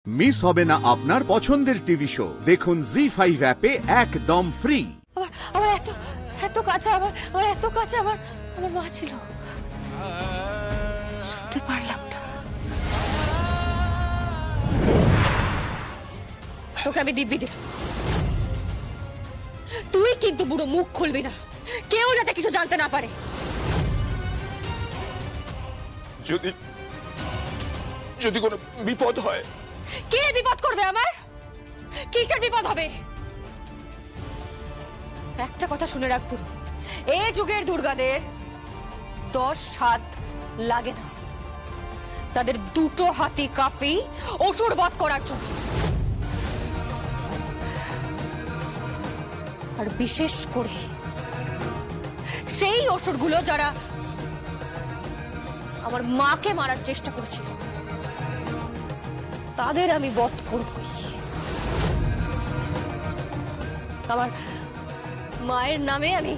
Miss হবে না আপনার পছন্দের টিভি শো। দেখুন জি5 অ্যাপে একদম ফ্রি। আমার এত কাছে আমার এত কাছে আমার মা ছিল, শুনতে পারলাম না। তোকে আমি দিব্যি দিলাম, তুই কিন্তু বুড়ো মুখ খুলবি না, কেউ যাতে কিছু জানতে না পারে। যদি কোনো বিপদ হয়? কে বিপদ করবে? আমার কিসের বিপদ হবে? একটা কথা শুনে রাখবো, এই যুগের দুর্গাদের 10 হাত লাগে না, তাদের 2 হাতই কাফি অসুর বধ করার জন্য। আর বিশেষ করে সেই অসুরগুলো যারা আমার মাকে মারার চেষ্টা করেছিল, তাদের আমি বধ করবই। আমার মায়ের নামে আমি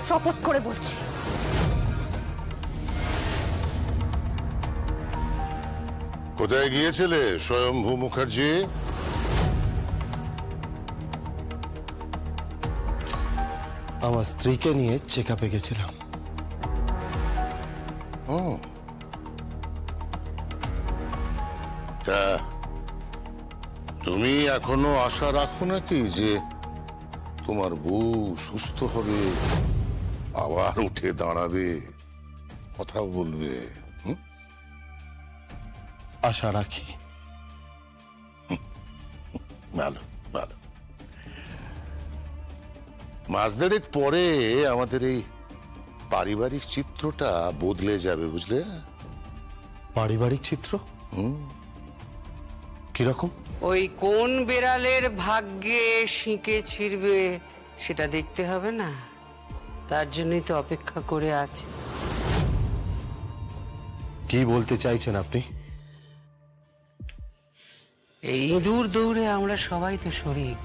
শপথ করে বলছি। কোথায় গিয়েছিলে স্বয়ম্ভু মুখার্জি? আমার স্ত্রীকে নিয়ে চেক আপে গেছিলাম। তা তুমি এখনো আশা রাখো নাকি যে তোমার বউ সুস্থ হবে, আবার উঠে দাঁড়াবে, কথা বলবে? আশা রাখি। ভালো ভালো। মাস দেড়েক পরে আমাদের এই পারিবারিক চিত্রটা বদলে যাবে, বুঝলে? পারিবারিক চিত্র কিরকম? ওই কোন বেড়ালের ভাগ্যে শিঁকে ছিড়বে সেটা দেখতে হবে না? তার জন্যই তো অপেক্ষা করে আছে। কি বলতে চাইছেন আপনি? এই ইঁদুর দৌড়ে আমরা সবাই তো শরিক।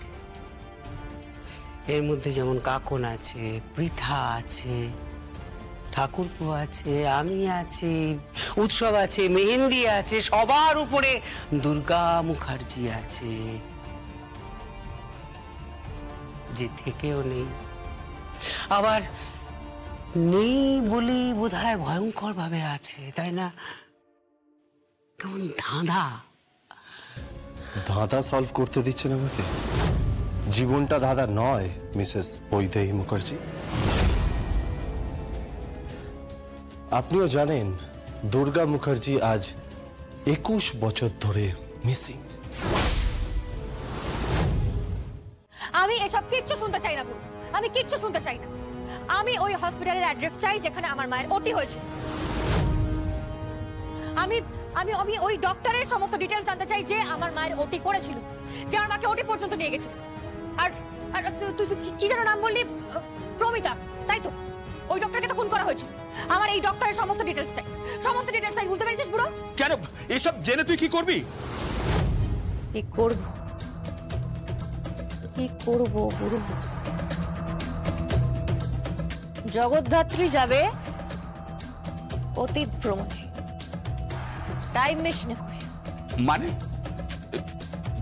এর মধ্যে যেমন কাকন আছে, পৃথা আছে, ঠাকুরপো আছে, আমি আছি, উৎসব আছে, মেহেন্দি আছে, সবার উপরে দুর্গা মুখার্জি আছে, যে থেকেও নেই। আবার নেই বলি বোধহয় ভয়ঙ্কর ভাবে আছে, তাই না? কেমন ধাঁধা। ধাঁধা সলভ করতে দিচ্ছেন আমাকে? জীবনটা ধাঁধা নয় মিসেস বৈদেহী মুখার্জি। আপনিও জানেন দুর্গা মুখার্জি আজ 21 বছর ধরে মিসিং। আমি এসব কিচ্ছু শুনতে চাই না, আমি কিচ্ছু শুনতে চাই না। আমি ওই হসপিটালের অ্যাড্রেস চাই যেখানে আমার মায়ের ওটি হয়েছে। আমি আমি আমি ওই ডক্টরের সমস্ত ডিটেইলস জানতে চাই যে আমার মায়ের ওটি করেছিল, যে আমার মাকে ওটি পর্যন্ত নিয়ে গেছিল। আর তুই কি যেন নাম বললি? প্রমিতা, তাই তো? ওই ডক্টরকে তো খুন করা হয়েছিল। আমার এই ডক্টরের সমস্ত ডিটেইলস চাই, সমস্ত ডিটেইলস চাই। বুঝতে পেরেছিস বুড়ো? কেন এসব জেনে তুই কি করবি? কি করব বুড়ো? জগদ্ধাত্রী যাবে অতীত ভ্রমণে, টাইম মেশিনে করে। মানে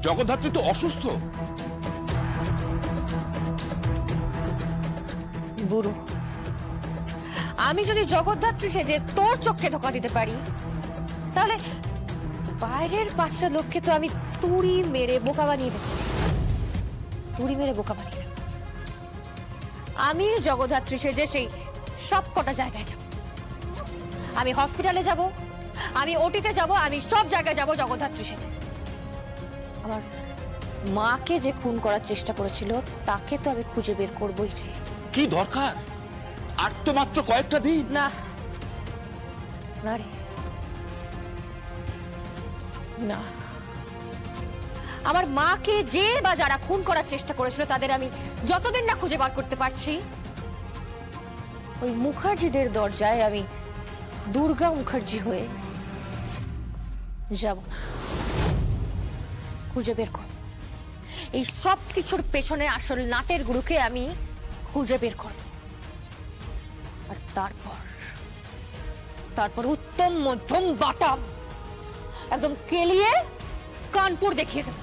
জগদ্ধাত্রী তো অসুস্থ। বুড়ো, আমি যদি জগদ্ধাত্রী সেজে তোর চোখে ধোকা দিতে পারি, তাহলে বাইরের 5টা লোককে তো আমি তুড়ি মেরে বোকা বানিয়ে দেব। আমি জগদ্ধাত্রী সেজে সেই সব কটা জায়গায় যাব। আমি হসপিটালে যাব, আমি ওটিতে যাব, আমি সব জায়গায় যাব জগদ্ধাত্রী সেজে। আমার মাকে যে খুন করার চেষ্টা করেছিল তাকে তো আমি খুঁজে বের করবই রে। কি দরকার? আর তো মাত্র কয়েকটা দিন। না না রে, না। আমার মাকে যে বা যারা খুন করার চেষ্টা করেছিল তাদের আমি যতদিন না খুঁজে বার করতে পারছি, ওই মুখার্জিদের দরজায় আমি দুর্গা মুখার্জি হয়ে যাব না। খুঁজে বের কর, এই সব কিছুর পেছনে আসল নাটের গুরুকে আমি খুঁজে বের করব। আর তারপর উত্তম মধ্যম বাটাম একদম কেলিয়ে কানপুর দেখিয়ে দেবো।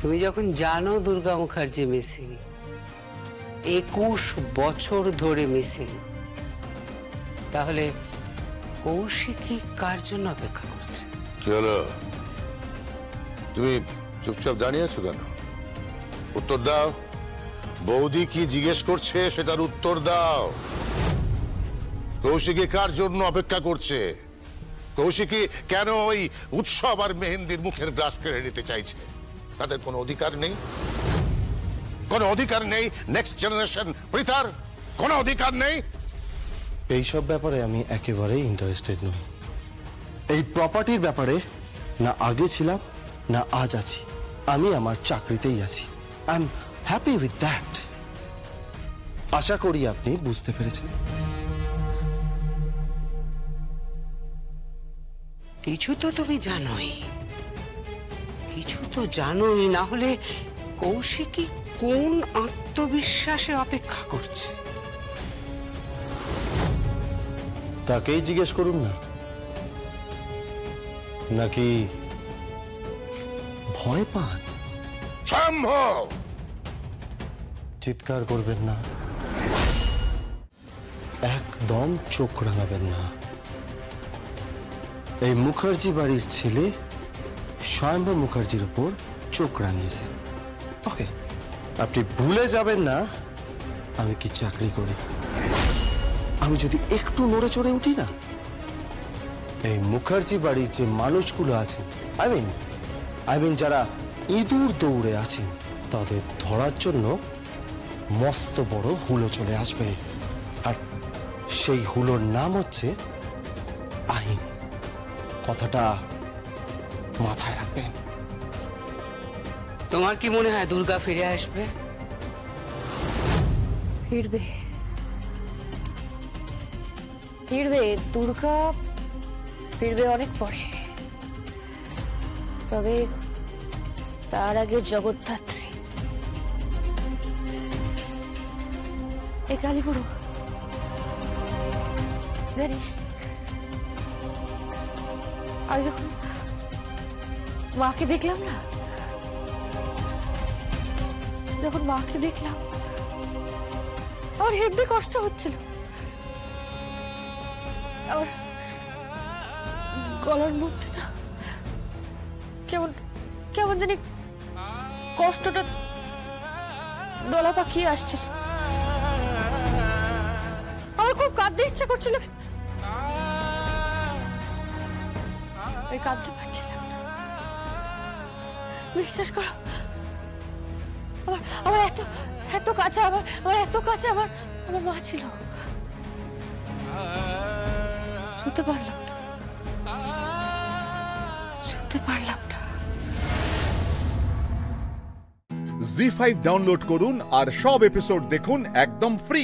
তুমি যখন জানো দুর্গা মুখার্জি মিসিং, 21 বছর ধরে মিসিং, তাহলে কৌশিকী কার জন্য অপেক্ষা করছে? কি হলো, তুমি চুপচাপ দাঁড়িয়ে আছো কেন? উত্তর দাও। বৌদি কি জিজ্ঞেস করছে সেটার উত্তর দাও। কৌশিকী কার জন্য অপেক্ষা করছে? কৌশিকী কেন ওই উৎসব আর মেহেন্দির মুখের গ্রাস কেড়ে নিতে চাইছে? তাদের কোনো অধিকার নেই? কোনো অধিকার নেই? নেক্সট জেনারেশন পৃথার কোনো অধিকার নেই? এইসব ব্যাপারে আমি একেবারেই ইন্টারেস্টেড নই। এই প্রপার্টির ব্যাপারে না আগে ছিলাম না আজ আছি। আমি আমার চাকরিতেই আছি। I am happy with that. আশা করি আপনি বুঝতে পেরেছেন। কিছু তো তুমি জানোই, কিছু তো জানোই, না হলে কৌশিকী কোন আত্মবিশ্বাসে অপেক্ষা করছে? তাকেই জিজ্ঞেস করুন না। নাকি ভয় পান? সম্ভব। চিৎকার করবেন না, একদম চোখ রাঙাবেন না। এই মুখার্জি বাড়ির ছেলে স্বয়ম্ভব মুখার্জির উপর চোখ রাঙিয়েছে। ওকে, আপনি ভুলে যাবেন না আমি কি চাকরি করি। আমি যদি একটু নড়ে চড়ে উঠি না, এই মুখার্জি বাড়ির যে মানুষগুলো আছেন, আই মিন যারা ইঁদুর দৌড়ে আছেন, তাদের ধরার জন্য মস্ত বড় হুলো চলে আসবে। আর সেই হুলোর নাম হচ্ছে আইন। কথাটা মাথায় রাখবেন। তোমার কি মনে হয় দুর্গা ফিরে আসবে? ফিরবে, ফিরবে। দুর্গা ফিরবে অনেক পরে, তবে তার আগে জগদ্ধাত্রী। এ কালীপুরো জানিস, আমি যখন মাকে দেখলাম না, যখন মাকে দেখলাম আমার হেব্বি কষ্ট হচ্ছিল। আমার গলার মধ্যে না কেমন কেমন জানি কষ্টটা দলা পাকিয়ে আসছিল। আমার খুব কাঁদতে ইচ্ছা করছিল, আমি কাঁদতে পারছিলাম না। বিশ্বাস করো, আমার এত এত কাছে আমার এত কাছে আমার মা ছিল। শুতে পারলাম না, শুতে পারলাম না। জি5 ডাউনলোড করুন আর সব এপিসোড দেখুন একদম ফ্রি।